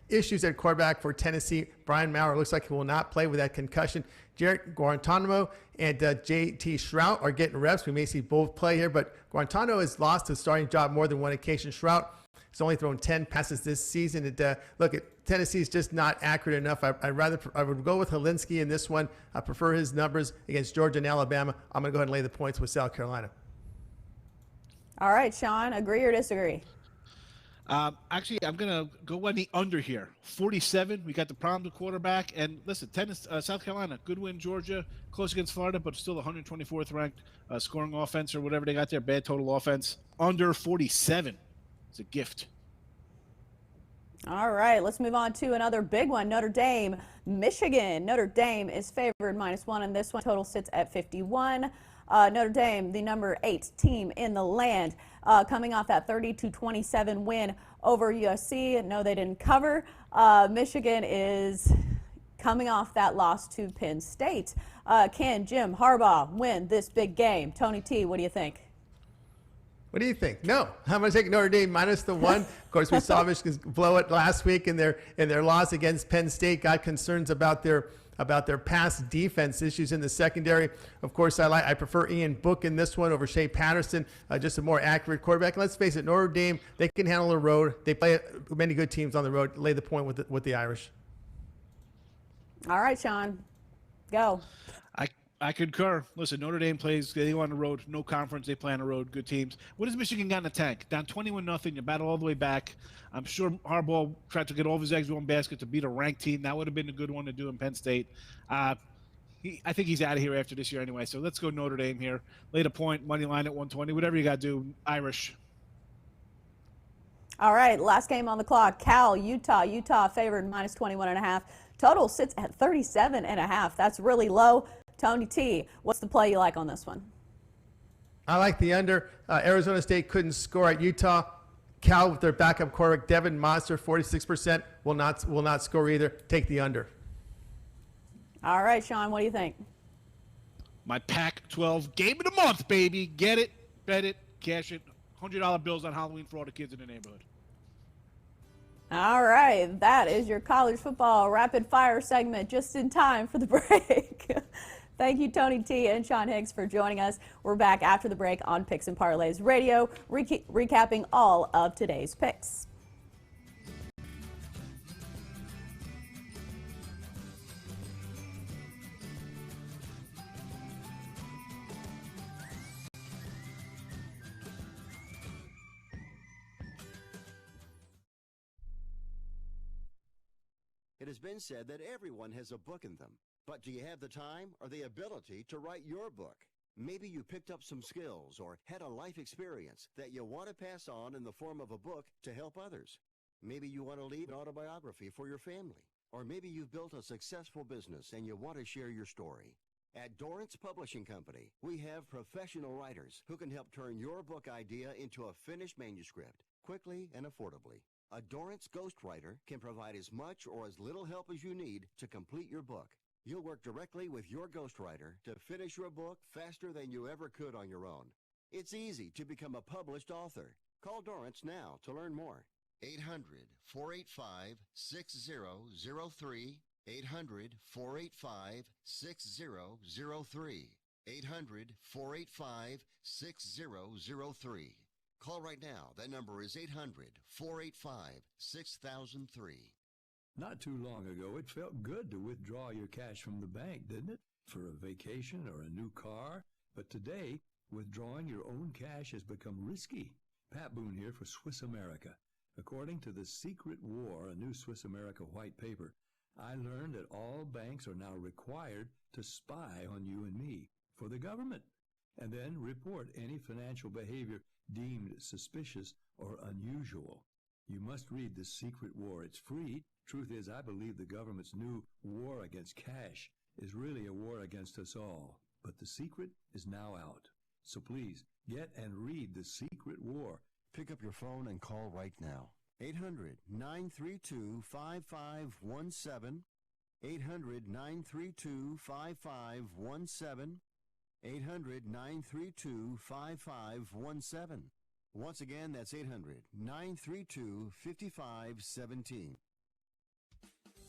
Issues at quarterback for Tennessee. Brian Maurer looks like he will not play with that concussion. Jarrett Guantanamo and J.T. Shrout are getting reps. We may see both play here, but Guantanamo has lost his starting job more than one occasion. Shrout has only thrown 10 passes this season. Look, Tennessee is just not accurate enough. I would go with Helinski in this one. I prefer his numbers against Georgia and Alabama. I'm going to go ahead and lay the points with South Carolina. All right, Sean, agree or disagree? Actually, I'm going to go on the under here. 47. We got the problem with quarterback. And listen, South Carolina, good win. Georgia, close against Florida, but still 124th ranked scoring offense or whatever they got there. Bad total offense. Under 47. It's a gift. All right, let's move on to another big one. Notre Dame, Michigan. Notre Dame is favored -1 in this one. Total sits at 51. Notre Dame, the number 8 team in the land, coming off that 32-27 win over USC. No, they didn't cover. Michigan is coming off that loss to Penn State. Can Jim Harbaugh win this big game? Tony T, what do you think? What do you think? No, I'm going to take Notre Dame -1. Of course, we saw Michigan blow it last week in their loss against Penn State. Got concerns about their pass defense issues in the secondary. Of course, I prefer Ian Book in this one over Shea Patterson, just a more accurate quarterback. And let's face it, Notre Dame, they can handle the road. They play many good teams on the road. Lay the point with the Irish. All right, Sean, go. I concur. Listen, Notre Dame they go on the road, no conference, they play on the road, good teams. What has Michigan got in the tank? Down 21-0, you battle all the way back. I'm sure Harbaugh tried to get all of his eggs in one basket to beat a ranked team. That would have been a good one to do in Penn State. I think he's out of here after this year anyway, so let's go Notre Dame here. Lay the point, money line at 120, whatever you got to do, Irish. All right, last game on the clock, Cal, Utah. Utah favored -21.5. Total sits at 37.5. That's really low. Tony T, what's the play you like on this one? I like the under. Arizona State couldn't score at Utah. Cal with their backup quarterback, Devin Monster, 46%, will not score either. Take the under. All right, Sean, what do you think? My Pac-12 game of the month, baby. Get it, bet it, cash it. $100 bills on Halloween for all the kids in the neighborhood. All right, that is your college football rapid fire segment just in time for the break. Thank you, Tony T and Sean Higgs, for joining us. We're back after the break on Picks and Parlays Radio, recapping all of today's picks. It has been said that everyone has a book in them. But do you have the time or the ability to write your book? Maybe you picked up some skills or had a life experience that you want to pass on in the form of a book to help others. Maybe you want to leave an autobiography for your family. Or maybe you've built a successful business and you want to share your story. At Dorrance Publishing Company, we have professional writers who can help turn your book idea into a finished manuscript quickly and affordably. A Dorrance ghostwriter can provide as much or as little help as you need to complete your book. You'll work directly with your ghostwriter to finish your book faster than you ever could on your own. It's easy to become a published author. Call Dorrance now to learn more. 800-485-6003. 800-485-6003. 800-485-6003. Call right now. That number is 800-485-6003. Not too long ago, it felt good to withdraw your cash from the bank, didn't it? For a vacation or a new car. But today, withdrawing your own cash has become risky. Pat Boone here for Swiss America. According to The Secret War, a new Swiss America white paper, I learned that all banks are now required to spy on you and me for the government, and then report any financial behavior deemed suspicious or unusual. You must read The Secret War. It's free. Truth is, I believe the government's new war against cash is really a war against us all. But the secret is now out. So please, get and read The Secret War. Pick up your phone and call right now. 800-932-5517. 800-932-5517. 800-932-5517. Once again, that's 800-932-5517.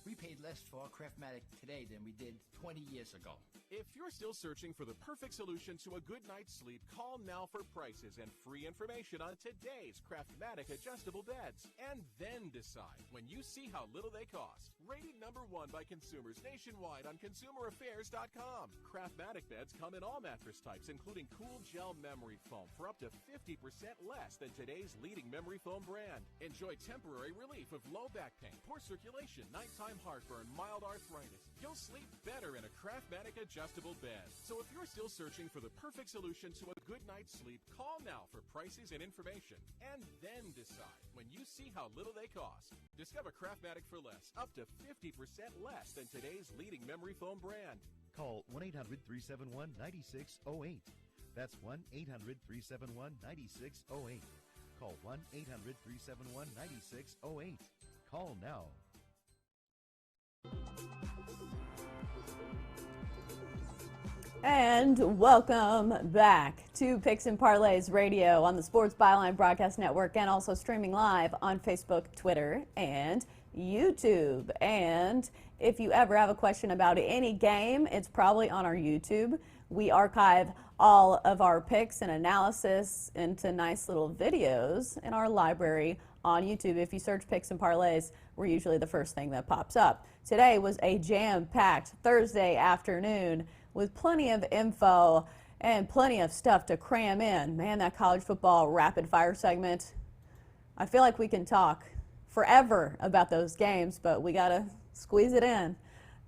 We paid less for our Craftmatic today than we did 20 years ago. If you're still searching for the perfect solution to a good night's sleep, call now for prices and free information on today's Craftmatic adjustable beds. And then decide when you see how little they cost. Rated #1 by consumers nationwide on consumeraffairs.com. Craftmatic beds come in all mattress types, including cool gel memory foam for up to 50% less than today's leading memory foam brand. Enjoy temporary relief of low back pain, poor circulation, nighttime heartburn, mild arthritis. You'll sleep better in a Craftmatic adjustable bed. So if you're still searching for the perfect solution to a good night's sleep, call now for prices and information. And then decide when you see how little they cost. Discover Craftmatic for less, up to 50% less than today's leading memory foam brand. Call 1-800-371-9608. That's 1-800-371-9608. Call 1-800-371-9608. Call now. And welcome back to Picks and Parlays Radio on the Sports Byline Broadcast Network, and also streaming live on Facebook, Twitter, and YouTube. And if you ever have a question about any game, it's probably on our YouTube. We archive all of our picks and analysis into nice little videos in our library on YouTube. If you search Picks and Parlays, we're usually the first thing that pops up. Today was a jam-packed Thursday afternoon with plenty of info and plenty of stuff to cram in. Man, that college football rapid fire segment, I feel like we can talk forever about those games, but we gotta squeeze it in.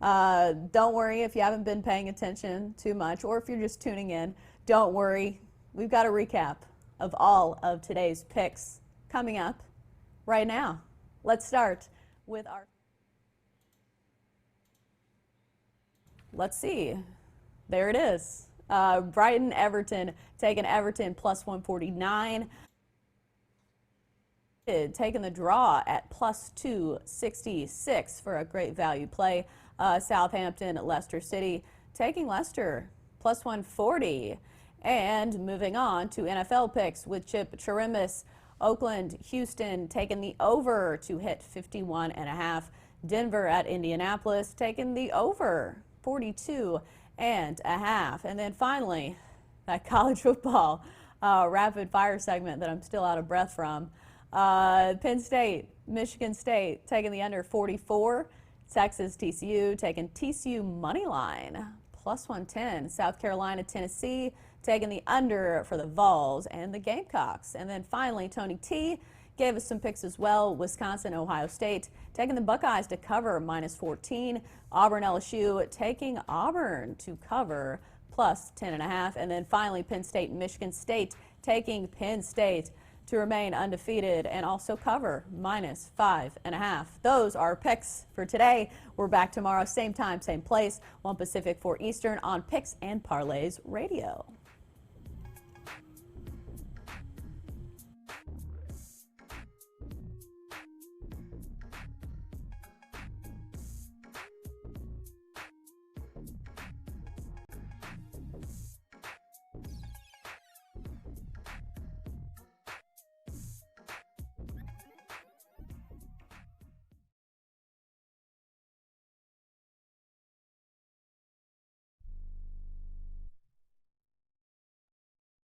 Don't worry if you haven't been paying attention too much, or if you're just tuning in, don't worry. We've got a recap of all of today's picks coming up right now. Let's start with our, let's see. There it is. Brighton, Everton, taking Everton plus 149. Taking the draw at plus 266 for a great value play. Southampton, Leicester City, taking Leicester plus 140. And moving on to NFL picks with Chip Chirimbes. Oakland, Houston, taking the over to hit 51.5. Denver at Indianapolis, taking the over 42.5. And then finally, that college football rapid fire segment that I'm still out of breath from. Penn State, Michigan State taking the under 44. Texas, TCU taking TCU money line plus 110. South Carolina, Tennessee taking the under for the Vols and the Gamecocks. And then finally, Tony T gave us some picks as well. Wisconsin, Ohio State taking the Buckeyes to cover minus 14. Auburn, LSU taking Auburn to cover plus 10.5. And then finally, Penn State, Michigan State taking Penn State to remain undefeated and also cover minus 5.5. Those are picks for today. We're back tomorrow, same time, same place, 1 Pacific, 4 Eastern on Picks and Parlays Radio.